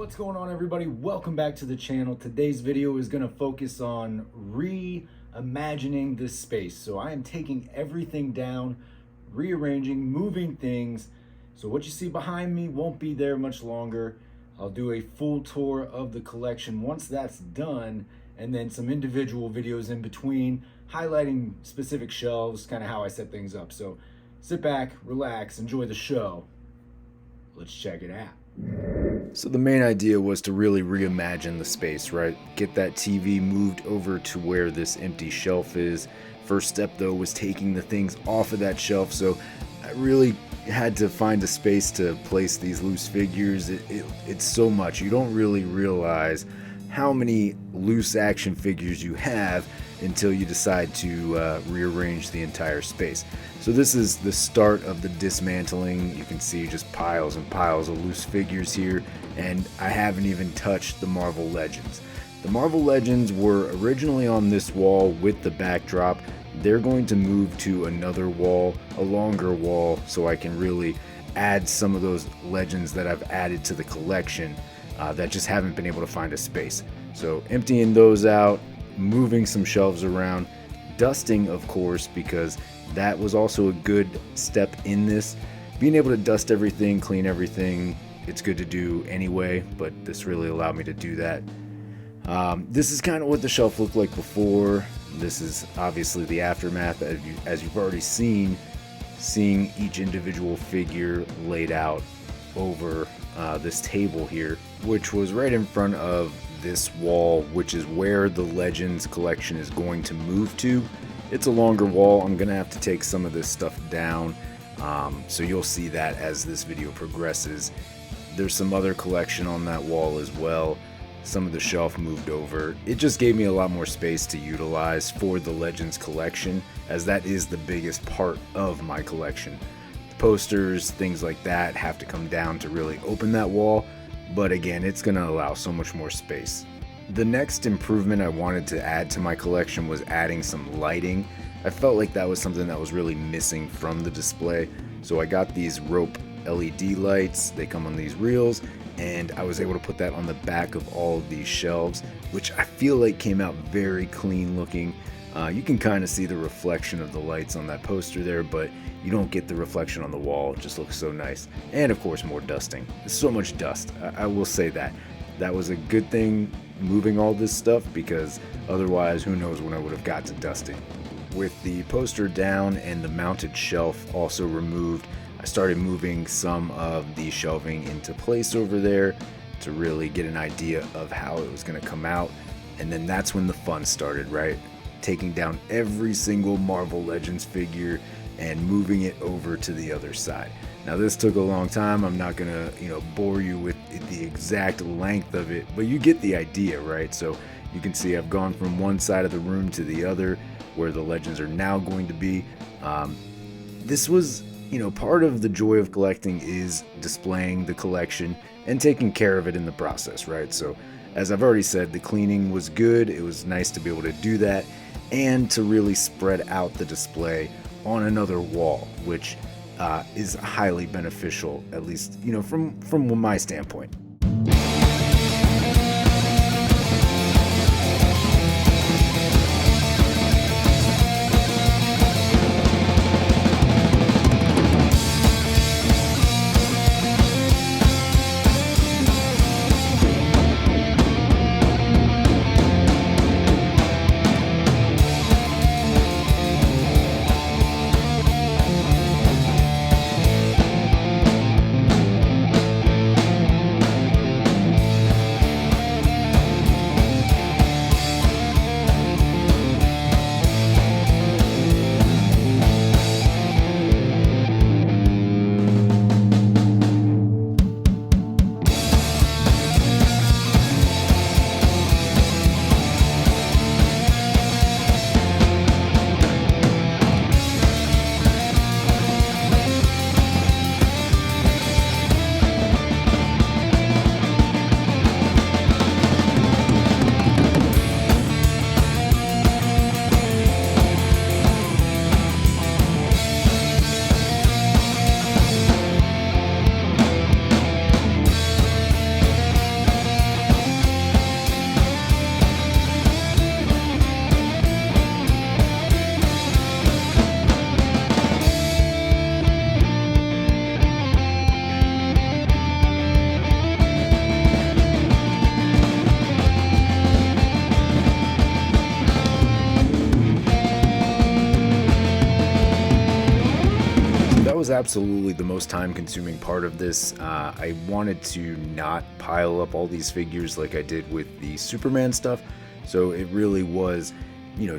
What's going on, everybody? Welcome back to the channel. Today's video is going to focus on reimagining this space. So I am taking everything down, rearranging, moving things. So what you see behind me won't be there much longer. I'll do a full tour of the collection once that's done, and then some individual videos in between highlighting specific shelves, kind of how I set things up. So sit back, relax, enjoy the show. Let's check it out. So the main idea was to really reimagine the space, right? Get that TV moved over to where this empty shelf is. First step though was taking the things off of that shelf, so I really had to find a space to place these loose figures. It's so much. You don't really realize how many loose action figures you have until you decide to rearrange the entire space. So this is the start of the dismantling. You can see just piles and piles of loose figures here, and I haven't even touched the Marvel Legends. The Marvel Legends were originally on this wall with the backdrop. They're going to move to another wall, a longer wall, so I can really add some of those legends that I've added to the collection that just haven't been able to find a space. So emptying those out, moving some shelves around, dusting, of course, because that was also a good step in this. Being able to dust everything, clean everything, it's good to do anyway, but this really allowed me to do that. This is kind of what the shelf looked like before. This is obviously the aftermath, as you've already seen, seeing each individual figure laid out over this table here, which was right in front of this wall, which is where the Legends collection is going to move to. It's a longer wall. I'm gonna have to take some of this stuff down, so you'll see that as this video progresses. There's some other collection on that wall as well. Some of the shelf moved over. It just gave me a lot more space to utilize for the Legends collection, as that is the biggest part of my collection. The posters, things like that, have to come down to really open that wall, but again, it's going to allow so much more space. The next improvement I wanted to add to my collection was adding some lighting. I felt like that was something that was really missing from the display, so I got these rope LED lights. They come on these reels, and I was able to put that on the back of all of these shelves, which I feel like came out very clean looking. You can kind of see the reflection of the lights on that poster there, but you don't get the reflection on the wall. It just looks so nice. And of course, more dusting. So much dust. I will say that. That was a good thing, moving all this stuff, because otherwise, who knows when I would have got to dusting. With the poster down and the mounted shelf also removed, I started moving some of the shelving into place over there to really get an idea of how it was going to come out. And then that's when the fun started, right? Taking down every single Marvel Legends figure and moving it over to the other side. Now this took a long time. I'm not gonna, bore you with the exact length of it, but you get the idea, right? So you can see I've gone from one side of the room to the other where the Legends are now going to be. This was, part of the joy of collecting is displaying the collection and taking care of it in the process, right? So as I've already said, the cleaning was good. It was nice to be able to do that and to really spread out the display on another wall, which is highly beneficial, at least, from my standpoint. was absolutely the most time consuming part of this. I wanted to not pile up all these figures like I did with the Superman stuff. So it really was,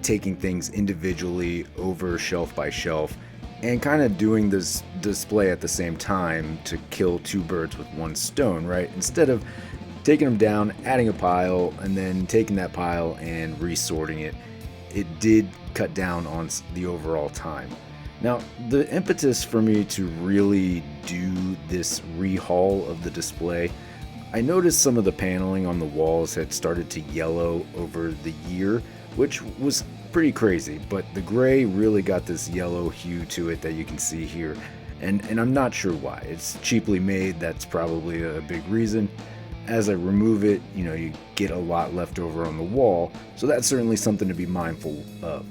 taking things individually over shelf by shelf and kind of doing this display at the same time to kill two birds with one stone, right? Instead of taking them down, adding a pile, and then taking that pile and resorting it, it did cut down on the overall time. Now, the impetus for me to really do this rehaul of the display, I noticed some of the paneling on the walls had started to yellow over the year, which was pretty crazy, but the gray really got this yellow hue to it that you can see here, and I'm not sure why. It's cheaply made, that's probably a big reason. As I remove it, you get a lot left over on the wall, so that's certainly something to be mindful of.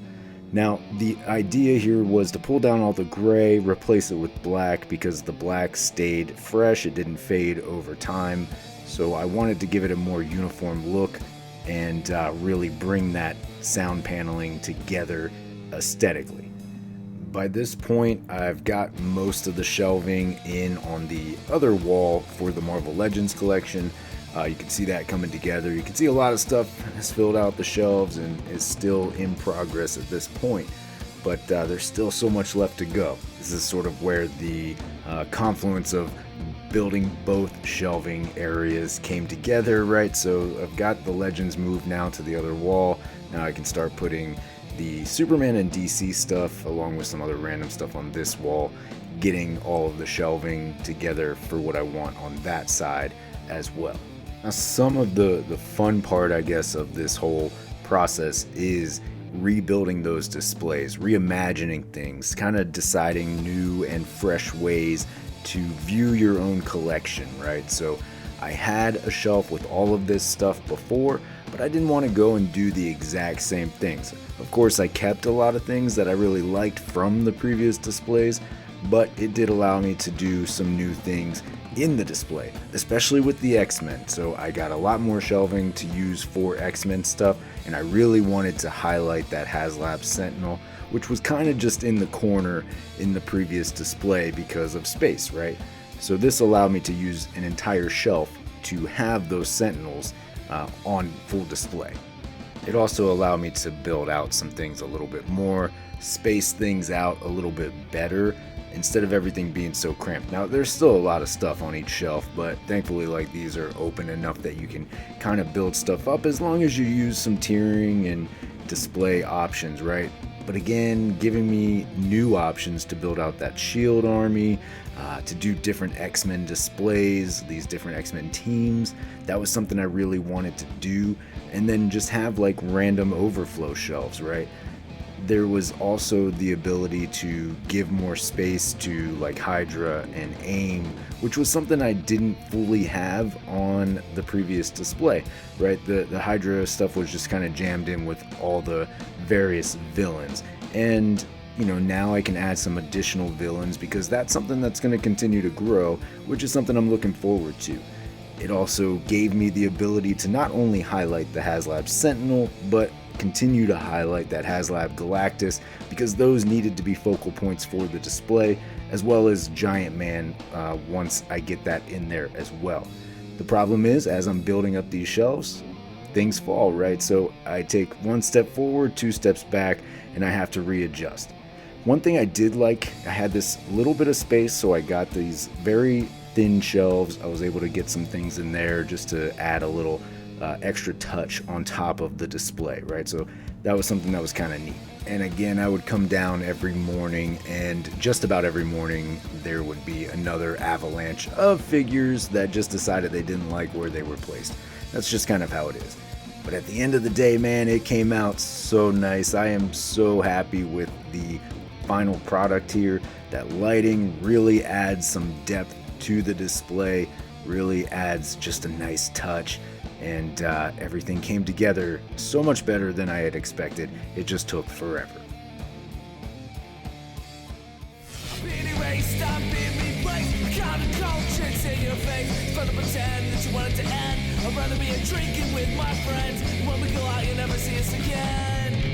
Now, the idea here was to pull down all the gray, replace it with black, because the black stayed fresh, it didn't fade over time, so I wanted to give it a more uniform look and really bring that sound paneling together aesthetically. By this point, I've got most of the shelving in on the other wall for the Marvel Legends collection. You can see that coming together. You can see a lot of stuff has filled out the shelves and is still in progress at this point, but there's still so much left to go. This is sort of where the confluence of building both shelving areas came together, right? So I've got the Legends moved now to the other wall. Now I can start putting the Superman and DC stuff along with some other random stuff on this wall, getting all of the shelving together for what I want on that side as well. Now, some of the fun part, I guess, of this whole process is rebuilding those displays, reimagining things, kind of deciding new and fresh ways to view your own collection, right? So I had a shelf with all of this stuff before, but I didn't want to go and do the exact same things. Of course, I kept a lot of things that I really liked from the previous displays, but it did allow me to do some new things in the display, especially with the X-Men. So I got a lot more shelving to use for X-Men stuff, and I really wanted to highlight that HasLab Sentinel, which was kind of just in the corner in the previous display because of space, right? So this allowed me to use an entire shelf to have those Sentinels on full display. It also allowed me to build out some things a little bit more, space things out a little bit better, instead of everything being so cramped. Now, there's still a lot of stuff on each shelf, but thankfully, like, these are open enough that you can kind of build stuff up as long as you use some tiering and display options, right? But again, giving me new options to build out that shield army, to do different X-Men displays, these different X-Men teams. That was something I really wanted to do. And then just have like random overflow shelves, right? There was also the ability to give more space to like Hydra and AIM, which was something I didn't fully have on the previous display, right? The Hydra stuff was just kind of jammed in with all the various villains. And now I can add some additional villains because that's something that's going to continue to grow, which is something I'm looking forward to. It also gave me the ability to not only highlight the HasLab Sentinel, but continue to highlight that HasLab Galactus, because those needed to be focal points for the display, as well as Giant Man once I get that in there as well. The problem is, as I'm building up these shelves, things fall, right? So I take one step forward, two steps back, and I have to readjust. One thing I did like, I had this little bit of space, so I got these very thin shelves. I was able to get some things in there just to add a little extra touch on top of the display, right? So that was something that was kind of neat. And again, I would come down every morning, and just about every morning there would be another avalanche of figures that just decided they didn't like where they were placed. That's just kind of how it is. But at the end of the day, man, it came out so nice. I am so happy with the final product here. That lighting really adds some depth to the display, really adds just a nice touch, and everything came together so much better than I had expected. It just took forever. I'd rather be drinking with my friends. When we go out, you'll never see us again.